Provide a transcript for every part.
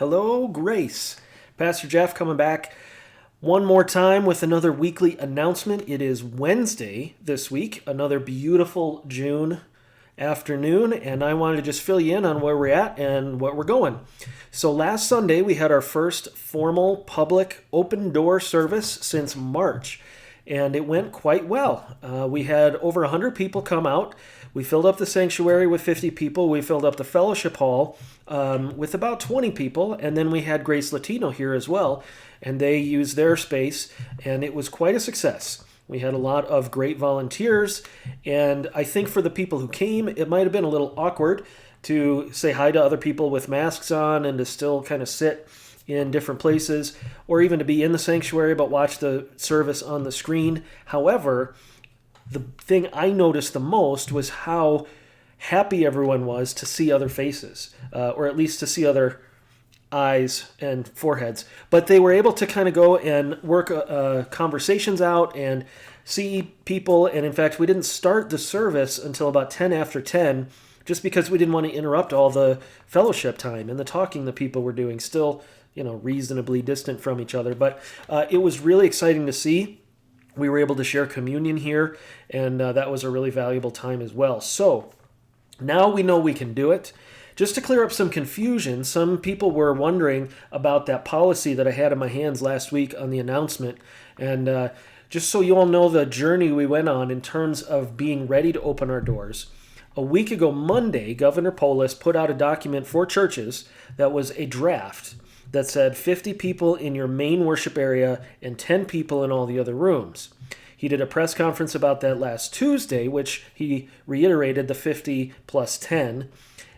Hello, Grace. Pastor Jeff coming back one more time with another weekly announcement. It is Wednesday this week, another beautiful June afternoon, and I wanted to just fill you in on where we're at and what we're going. So last Sunday, we had our first formal public open door service since March, and it went quite well. We had over 100 people come out. We filled up the sanctuary with 50 people. We filled up the fellowship hall with about 20 people, and then we had Grace Latino here as well, and they used their space, and it was quite a success. We had a lot of great volunteers, and I think for the people who came, it might have been a little awkward to say hi to other people with masks on and to still kind of sit in different places, or even to be in the sanctuary but watch the service on the screen. However, the thing I noticed the most was how happy everyone was to see other faces, or at least to see other eyes and foreheads. But they were able to kind of go and work conversations out and see people. And in fact, we didn't start the service until about 10 after 10, just because we didn't want to interrupt all the fellowship time and the talking the people were doing, still, reasonably distant from each other. But it was really exciting to see. We were able to share communion here, and that was a really valuable time as well. So now we know we can do it. Just to clear up some confusion, some people were wondering about that policy that I had in my hands last week on the announcement. And just so you all know the journey we went on in terms of being ready to open our doors. A week ago Monday, Governor Polis put out a document for churches that was a draft that said 50 people in your main worship area and 10 people in all the other rooms. He did a press conference about that last Tuesday, which he reiterated the 50 plus 10.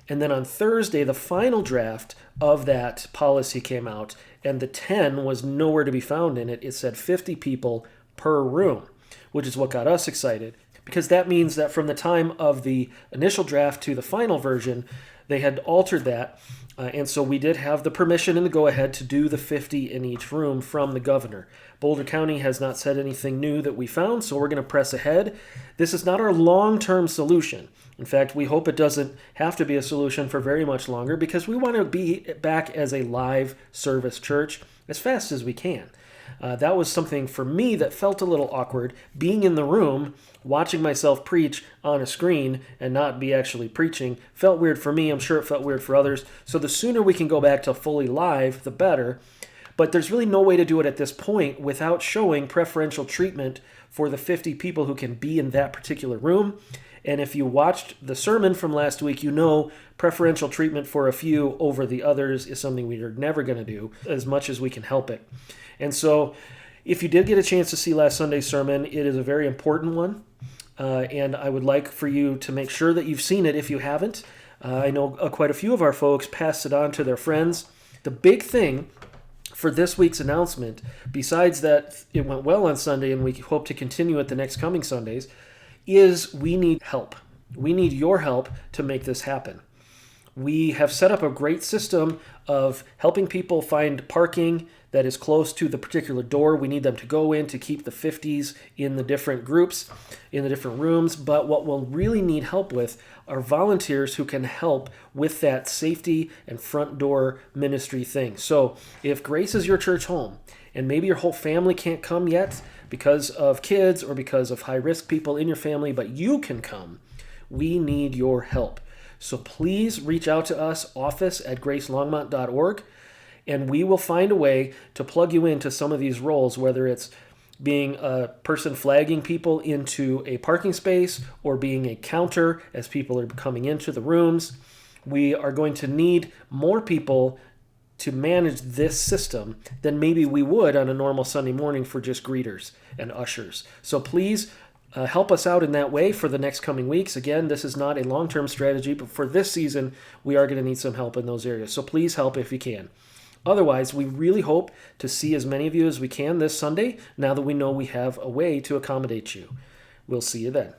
And then on Thursday, the final draft of that policy came out, and the 10 was nowhere to be found in it. It said 50 people per room, which is what got us excited, because that means that from the time of the initial draft to the final version, they had altered that. And so we did have the permission and the go-ahead to do the 50 in each room from the governor. Boulder County has not said anything new that we found, so we're going to press ahead. This is not our long-term solution. In fact, we hope it doesn't have to be a solution for very much longer, because we want to be back as a live service church as fast as we can. That was something for me that felt a little awkward, being in the room, watching myself preach on a screen and not be actually preaching. Felt weird for me. I'm sure it felt weird for others. So the sooner we can go back to fully live, the better. But there's really no way to do it at this point without showing preferential treatment for the 50 people who can be in that particular room. And if you watched the sermon from last week, you know preferential treatment for a few over the others is something we are never going to do as much as we can help it. And so if you did get a chance to see last Sunday's sermon, it is a very important one. And I would like for you to make sure that you've seen it if you haven't. I know quite a few of our folks passed it on to their friends. The big thing for this week's announcement, besides that it went well on Sunday and we hope to continue it the next coming Sundays, is we need help. We need your help to make this happen. We have set up a great system of helping people find parking that is close to the particular door we need them to go in to keep the 50s in the different groups, in the different rooms. But what we'll really need help with are volunteers who can help with that safety and front door ministry thing. So if Grace is your church home, and maybe your whole family can't come yet because of kids or because of high-risk people in your family, but you can come, we need your help. So please reach out to us, office@gracelongmont.org, and we will find a way to plug you into some of these roles, whether it's being a person flagging people into a parking space or being a counter as people are coming into the rooms. We are going to need more people to manage this system than maybe we would on a normal Sunday morning for just greeters and ushers. So please help us out in that way for the next coming weeks. Again, this is not a long-term strategy, but for this season, we are going to need some help in those areas. So please help if you can. Otherwise, we really hope to see as many of you as we can this Sunday, now that we know we have a way to accommodate you. We'll see you then.